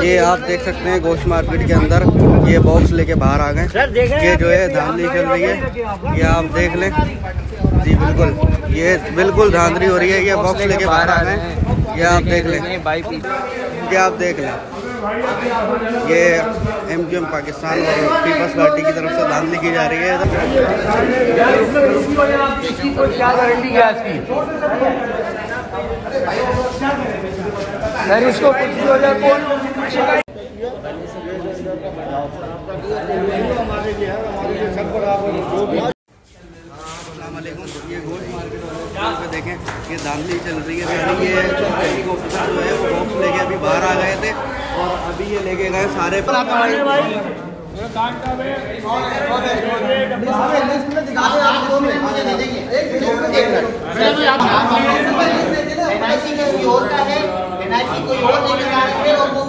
ये आप देख सकते हैं गोश्त मार्केट के अंदर ये बॉक्स लेके बाहर आ गए। ये जो है धांधली चल रही है, ये आप देख लें जी। बिल्कुल ये बिल्कुल धांधली हो रही है। ये बॉक्स लेके बाहर आ गए, ये आप देख लें, ये आप देख लें। ये MQM पाकिस्तान और पीपल्स पार्टी की तरफ से धांधली की जा रही है। सर इसको कुछ भी हो जाए कौन ये गोश्त मार्केट पे देखें, ये धांधली चल रही है। ये एक ऑफिसर जो है वो बॉक्स लेके अभी बाहर आ गए थे और अभी ये लेके गए सारे NIC कोई और लेके जा रहे थे और वो